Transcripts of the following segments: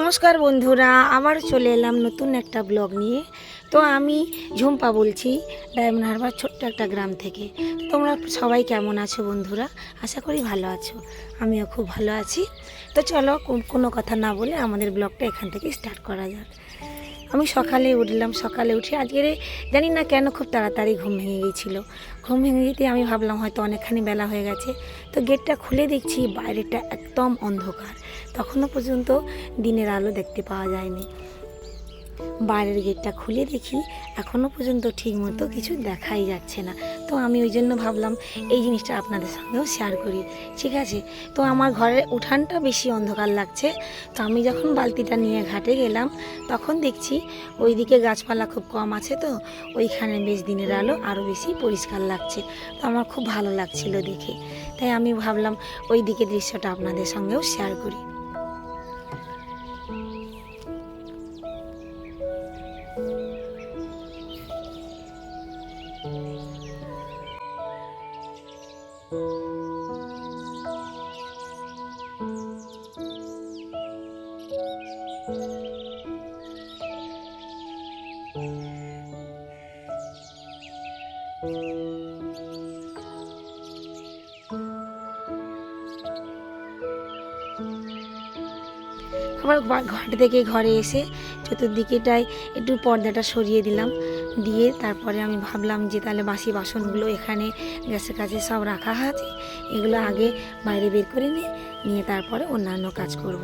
নমস্কার বন্ধুরা, আবার চলে এলাম নতুন একটা ব্লগ নিয়ে। তো আমি ঝুম্পা বলছি ডায়মন্ড হারবার ছোট্ট একটা গ্রাম থেকে। তোমরা সবাই কেমন আছো বন্ধুরা? আশা করি ভালো আছো, আমিও খুব ভালো আছি। তো চলো কোনো কথা না বলে আমাদের ব্লগটা এখান থেকে স্টার্ট করা যাক। আমি সকালে উঠলাম, সকালে উঠে আজকের জানি না কেন খুব তাড়াতাড়ি ঘুম ভেঙে গিয়েছিলো। ঘুম ভেঙে যেতে আমি ভাবলাম হয়তো অনেকখানি বেলা হয়ে গেছে। তো গেটটা খুলে দেখছি বাইরেটা একদম অন্ধকার, তখনও পর্যন্ত দিনের আলো দেখতে পাওয়া যায়নি। বাইরের গেটটা খুলে দেখি এখনও পর্যন্ত ঠিক মতো কিছু দেখাই যাচ্ছে না। তো আমি ওই জন্য ভাবলাম এই জিনিসটা আপনাদের সঙ্গেও শেয়ার করি, ঠিক আছে? তো আমার ঘরের উঠানটা বেশি অন্ধকার লাগছে। তো আমি যখন বালতিটা নিয়ে ঘাটে গেলাম তখন দেখছি ওইদিকে গাছপালা খুব কম আছে, তো ওইখানে বেশ দিনের আলো আরও বেশি পরিষ্কার লাগছে। তো আমার খুব ভালো লাগছিল দেখে, তাই আমি ভাবলাম ওই দিকে দৃশ্যটা আপনাদের সঙ্গেও শেয়ার করি। আবার ঘাট থেকে ঘরে এসে চতুর্দিকেটায় একটু পর্দাটা সরিয়ে দিলাম, দিয়ে তারপরে আমি ভাবলাম যে তাহলে বাসি বাসনগুলো এখানে গ্যাসের কাছে সব রাখা আছে, এগুলো আগে বাইরে বের করে নিয়ে তারপরে অন্যান্য কাজ করব।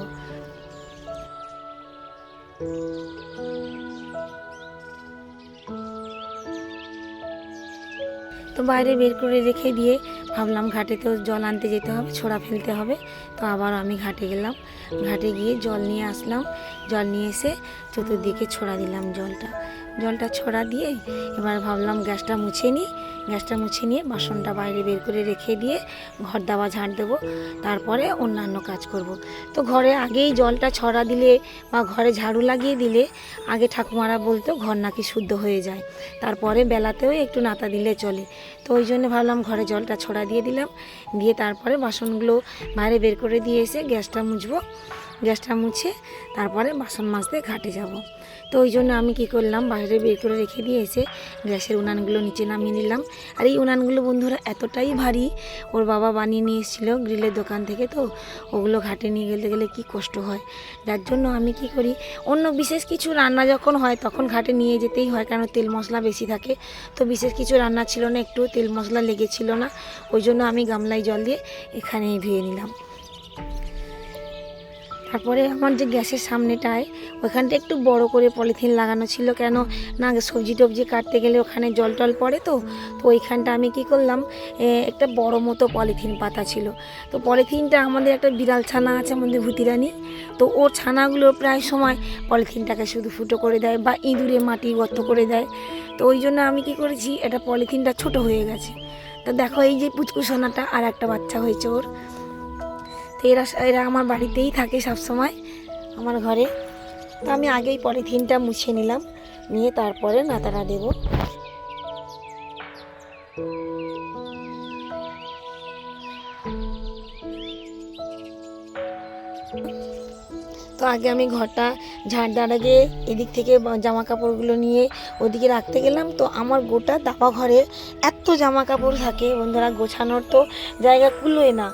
তো বাইরে বের করে রেখে দিয়ে ভাবলাম ঘাটে তো জল আনতে যেতে হবে, ছোড়া ফেলতে হবে। তো আবার আমি ঘাটে গেলাম, ঘাটে গিয়ে জল নিয়ে আসলাম। জল নিয়ে এসে চতুর্দিকে ছড়া দিলাম জলটা ছড়া দিয়ে এবার ভাবলাম গ্যাসটা মুছে নিই। গ্যাসটা মুছে নিয়ে বাসনটা বাইরে বের করে রেখে দিয়ে ঘর দাওয়া ঝাড় দেবো, তারপরে অন্যান্য কাজ করব। তো ঘরে আগেই জলটা ছড়া দিলে বা ঘরে ঝাড়ু লাগিয়ে দিলে আগে ঠাকুমারা বলতো ঘর নাকি শুদ্ধ হয়ে যায়, তারপরে বেলাতেও একটু নাতা দিলে চলে। তো ওই জন্য ভাবলাম ঘরে জলটা ছড়া দিয়ে দিলাম, দিয়ে তারপরে বাসনগুলো বাইরে বের করে দিয়ে এসে গ্যাসটা মুছবো। গ্যাসটা মুছে তারপরে বাসন মাজতে ঘাটে যাব। তো ওই জন্য আমি কি করলাম, বাইরে বের করে রেখে দিয়ে এসে গ্যাসের উনানগুলো নিচে নামিয়ে নিলাম। আর এই উনানগুলো বন্ধুরা এতটাই ভারী, ওর বাবা বানিয়ে নিয়ে এসেছিলো গ্রিলের দোকান থেকে, তো ওগুলো ঘাটে নিয়ে গেলে কি কষ্ট হয়। যার জন্য আমি কি করি, অন্য বিশেষ কিছু রান্না যখন হয় তখন ঘাটে নিয়ে যেতেই হয়, কারণ তেল মশলা বেশি থাকে। তো বিশেষ কিছু রান্না ছিল না, একটু তেল মশলা লেগেছিল না, ওই জন্য আমি গামলায় জল দিয়ে এখানেই ধুয়ে নিলাম। তারপরে আমার যে গ্যাসের সামনেটায় ওইখানটা একটু বড় করে পলিথিন লাগানো ছিল, কেন না সবজি টবজি কাটতে গেলে ওখানে জল টল পড়ে। তো ওইখানটা আমি কি করলাম, একটা বড় মতো পলিথিন পাতা ছিল। তো পলিথিনটা আমাদের একটা বিড়াল ছানা আছে আমাদের ভূতিরানি, তো ওর ছানাগুলো প্রায় সময় পলিথিনটাকে শুধু ফুটো করে দেয় বা ইঁদুরে মাটি গর্ত করে দেয়। তো ওই জন্য আমি কি করেছি, এটা পলিথিনটা ছোট হয়ে গেছে। তো দেখো এই যে পুচকুসোনাটা আর একটা বাচ্চা হয়েছে ওর। তো এরা আমার বাড়িতেই থাকে সবসময়, আমার ঘরে। তো আমি আগেই পলিথিনটা মুছে নিলাম, নিয়ে তারপরে নাতাটা দেব। তো আগে আমি ঘরটা ঝাড় দেওয়ার আগে এদিক থেকে জামা কাপড়গুলো নিয়ে ওদিকে রাখতে গেলাম। তো আমার গোটা দাবা ঘরে এত জামা কাপড় থাকে বন্ধুরা, গোছানোর তো জায়গা কুলোয় না।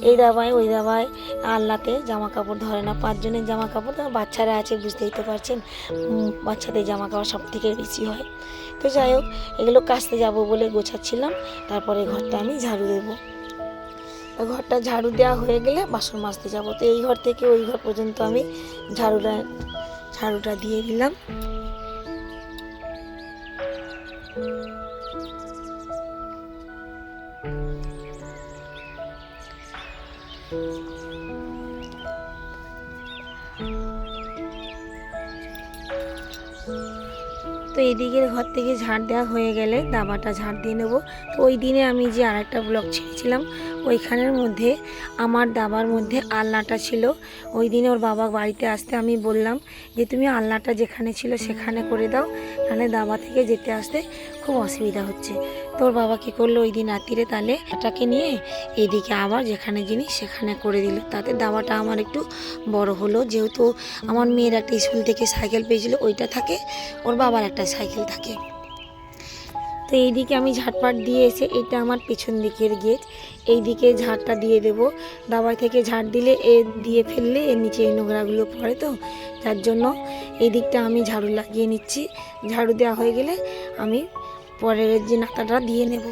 এই দাবায় ওই দাবায় আল্লাতে জামা কাপড় ধরে না। 5 জনের জামা কাপড়, তো বাচ্চারা আছে বুঝতেই তো পারছেন, বাচ্চাদের জামা কাপড় সব থেকে বেশি হয়। তো যাই হোক, এগুলো কাচতে যাব বলে গোছাচ্ছিলাম, তারপরে ঘরটা আমি ঝাড়ু দেবো। ঘরটা ঝাড়ু দেওয়া হয়ে গেলে বাসন মাজতে যাব। তো এই ঘর থেকে ওই ঘর পর্যন্ত আমি ঝাড়ুটা দিয়ে দিলাম। তো এদিকের ঘর থেকে ঝাড় দেওয়া হয়ে গেলে দাবাটা ঝাড় দিয়ে নেবো। তো ওই দিনে আমি যে আরেকটা ব্লগ ছেড়েছিলাম ওইখানের মধ্যে আমার দাবার মধ্যে আলনাটা ছিল। ওই দিনে ওর বাবা বাড়িতে আসতে আমি বললাম যে তুমি আলনাটা যেখানে ছিল সেখানে করে দাও, তাহলে দাবা থেকে যেতে আসতে খুব অসুবিধা হচ্ছে। তো ওর বাবা কী করলো, ওই দিন রাত্রিরে তাহলে এটাকে নিয়ে এইদিকে আবার যেখানে জিনিস সেখানে করে দিল। তাতে দাবাটা আমার একটু বড় হলো, যেহেতু আমার মেয়ের একটা স্কুল থেকে সাইকেল পেয়েছিল, ওইটা থাকে, ওর বাবার একটা সাইকেল থাকে। তো এইদিকে আমি ঝাড়পাট দিয়ে এসে, এটা আমার পেছন দিকের গেট, এই দিকে ঝাড়টা দিয়ে দেব। দাবাই থেকে ঝাড় দিলে এ দিয়ে ফেললে এর নিচে এই নোংরাগুলো পড়ে, তো যার জন্য এই দিকটা আমি ঝাড়ু লাগিয়ে নিচ্ছি। ঝাড়ু দেওয়া হয়ে গেলে আমি পরের যে নাতাটা দিয়ে নেব।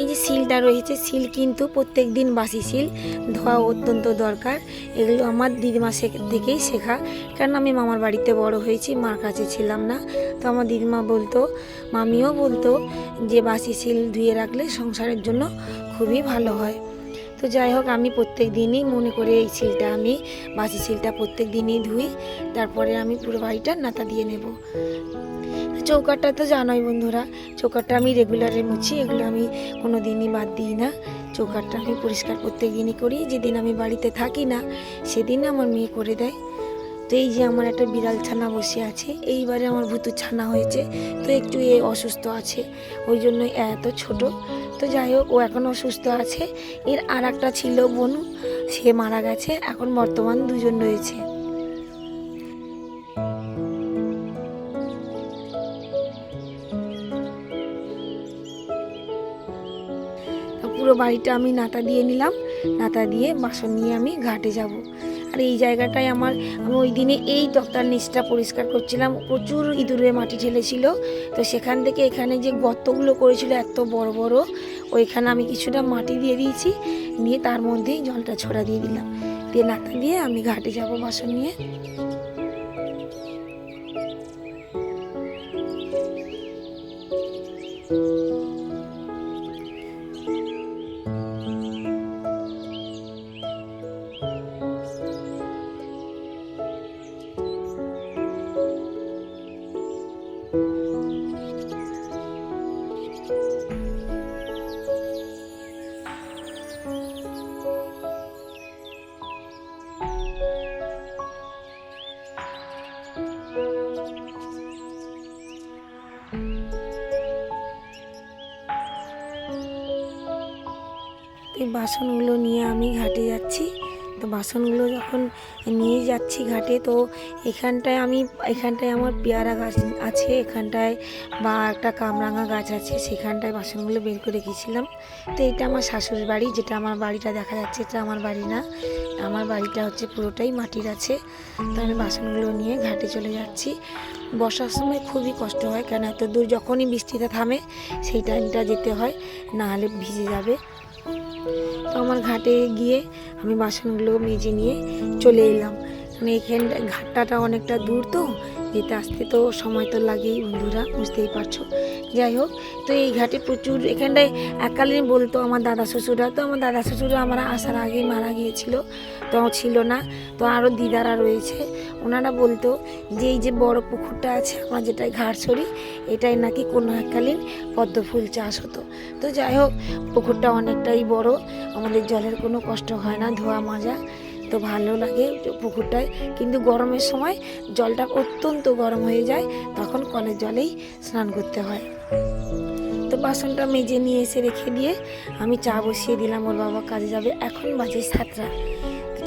এই যে সিলটা রয়েছে, সিল কিন্তু প্রত্যেক দিন বাসি সিল ধোয়া অত্যন্ত দরকার। এগুলো আমার দিদিমা থেকেই শেখা, কারণ আমি মামার বাড়িতে বড় হয়েছি, মার কাছে ছিলাম না। তো আমার দিদিমা বলতো, মামিও বলতো যে বাসি সিল ধুয়ে রাখলে সংসারের জন্য খুবই ভালো হয়। তো যাই হোক, আমি প্রত্যেক দিনই মনে করে এই সিলটা, আমি বাসি সিলটা প্রত্যেক দিনই ধুই, তারপরে আমি পুরো বাড়িটা নাতা দিয়ে নেব। চৌকাটটা তো জানোই বন্ধুরা, চৌকাটটা আমি রেগুলারে মুছি, এগুলো আমি কোনো দিনই বাদ দিই না। চৌকাটটা আমি পরিষ্কার প্রত্যেক দিনই করি, যেদিন আমি বাড়িতে থাকি না সেদিন আমার মেয়ে করে দেয়। তো এই যে আমার একটা বিড়াল ছানা বসে আছে, এইবারে আমার ভুতুর ছানা হয়েছে, তো একটু অসুস্থ আছে, ওই জন্য এত ছোট। তো যাই হোক, ও এখন অসুস্থ আছে। এর আর একটা ছিল বনু, সে মারা গেছে, এখন বর্তমান দুজন রয়েছে। পুরো বাড়িটা আমি নাতা দিয়ে নিলাম, নাতা দিয়ে বাসন নিয়ে আমি ঘাটে যাব। আর এই জায়গাটায় আমি ওই দিনে এই তক্তার নিচটা পরিষ্কার করছিলাম, প্রচুর ইঁদুরের মাটি ঢেলেছিল। তো সেখান থেকে এখানে যে গর্তগুলো করেছিল এত বড় বড়, ওইখানে আমি কিছুটা মাটি দিয়ে দিয়েছি, নিয়ে তার মধ্যেই জলটা ছড়া দিয়ে দিলাম, দিয়ে নাতা দিয়ে আমি ঘাটে যাব বাসন নিয়ে। এই বাসনগুলো নিয়ে আমি ঘাটে যাচ্ছি। তো বাসনগুলো যখন নিয়ে যাচ্ছি ঘাটে, তো এখানটায় আমার পেয়ারা গাছ আছে, এখানটায় বা একটা কামরাঙা গাছ আছে, সেখানটায় বাসনগুলো বের করে রেখেছিলাম। তো এটা আমার শাশুড়ির বাড়ি, যেটা আমার বাড়িটা দেখা যাচ্ছে, এটা আমার বাড়ি না, আমার বাড়িটা হচ্ছে পুরোটাই মাটির আছে। তো আমি বাসনগুলো নিয়ে ঘাটে চলে যাচ্ছি। বর্ষার সময় খুবই কষ্ট হয়, কেন এত দূর যখনই বৃষ্টিটা থামে সেই টাইমটা যেতে হয়, না হলে ভিজে যাবে। তো আমার ঘাটে গিয়ে আমি বাসনগুলো মেজে নিয়ে চলে এলাম, মানে এখানটা ঘাটটা অনেকটা দূর, তো যেতে আসতে তো সময় তো লাগেই বন্ধুরা, বুঝতেই পারছো। যাই হোক, তো এই ঘাটে প্রচুর, এখানটায় এককালীন বলতো আমার দাদা শ্বশুরা, তো আমার দাদা শ্বশুরা আমরা আসার আগেই মারা গিয়েছিল, তো ছিল না। তো আরও দিদারা রয়েছে, ওনারা বলতো যে এই যে বড় পুকুরটা আছে আমার, যেটাই ঘাটছড়ি, এটাই নাকি কোনো এককালীন পদ্ম ফুল চাষ হতো। তো যাই হোক, পুকুরটা অনেকটাই বড়, আমাদের জলের কোনো কষ্ট হয় না, ধোয়া মাজা তো ভালো লাগে পুকুরটায়। কিন্তু গরমের সময় জলটা অত্যন্ত গরম হয়ে যায়, তখন কলের জলেই স্নান করতে হয়। তো বাসনটা মেজে নিয়ে এসে রেখে দিয়ে আমি চা বসিয়ে দিলাম, ওর বাবা কাজে যাবে, এখন বাজে 7টা।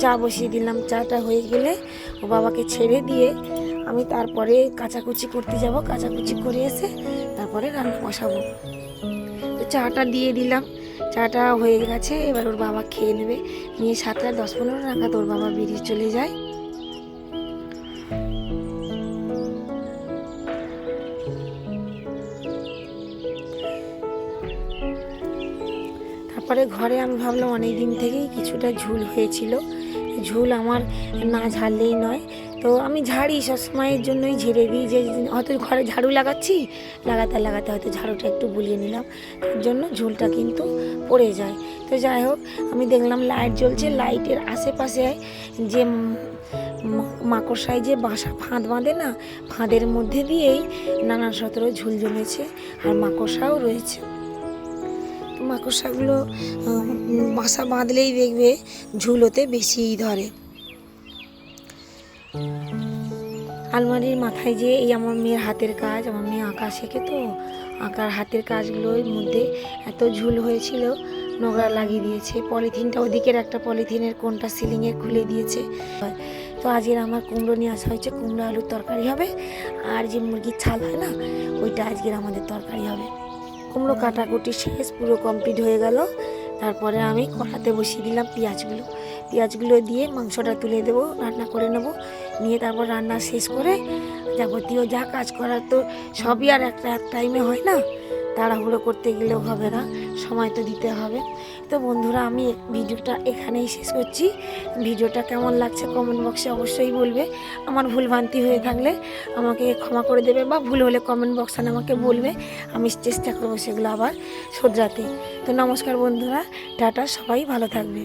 চা বসিয়ে দিলাম, চাটা হয়ে গেলে ও বাবাকে ছেড়ে দিয়ে আমি তারপরে কাচাকুচি করতে যাব, কাচাকুচি করে এসে তারপরে রান্না বসাবো। তো চাটা দিয়ে দিলাম, চাটা হয়ে গেছে, এবার ওর বাবা খেয়ে নেবে, নিয়ে 7টা 10-15 নাগাদ ওর বাবা বেরিয়ে চলে যায়। তারপরে ঘরে আমি ভাবলাম অনেক দিন থেকেই কিছুটা ঝুল হয়েছিল, ঝুল আমার না ঝাড়লেই নয়, তো আমি ঝাড়ি সবসময়ের জন্যই ঝেড়ে দিই, যে হয়তো ঘরে ঝাড়ু লাগাতে লাগাতে হয়তো ঝাড়ুটা একটু বুলিয়ে নিলাম, তার জন্য ঝুলটা কিন্তু পড়ে যায়। তো যাই হোক, আমি দেখলাম লাইট জ্বলছে, লাইটের আশেপাশে যে মাকড়সায় যে বাসা ফাঁদ বাঁধে না, ফাঁদের মধ্যে দিয়েই নানা সতেরো ঝুল জমেছে, আর মাকড়সাও রয়েছে। মাকড়সাগুলো বাসা বাঁধলেই দেখবে ঝুলোতে বেশিই ধরে। আলমারির মাথায় যে এই আমার মেয়ের হাতের কাজ, আমার মেয়ে আঁকা শেখে, তো আঁকার হাতের কাজগুলোর মধ্যে এত ঝুল হয়েছিল, নোংরা লাগিয়ে দিয়েছে। পলিথিনটা ওদিকের একটা পলিথিনের কোনটা সিলিংয়ে খুলে দিয়েছে। তো আজকের আমার কুমড়ো নিয়ে আসা হয়েছে, কুমড়ো আলুর তরকারি হবে, আর যে মুরগির ছাল হয় না, ওইটা আজকের আমাদের তরকারি হবে। কুমড়ো কাটাকুটি শেষ, পুরো কমপ্লিট হয়ে গেল। তারপরে আমি কড়াতে বসিয়ে দিলাম পেঁয়াজগুলো দিয়ে মাংসটা তুলে দেবো, রান্না করে নেব। নিয়ে তারপর রান্না শেষ করে যাবতীয় যা কাজ করার, তো সবই আর এক টাইমে হয় না, তাড়াহুড়ো করতে গেলেও হবে না, সময় তো দিতে হবে। তো বন্ধুরা, আমি ভিডিওটা এখানেই শেষ করছি। ভিডিওটা কেমন লাগছে কমেন্ট বক্সে অবশ্যই বলবে। আমার ভুলভ্রান্তি হয়ে থাকলে আমাকে ক্ষমা করে দেবে, বা ভুল হলে কমেন্ট বক্সে আমাকে বলবে, আমি চেষ্টা করবো সেগুলো আবার শোধরাতে। তো নমস্কার বন্ধুরা, টাটা, সবাই ভালো থাকবে।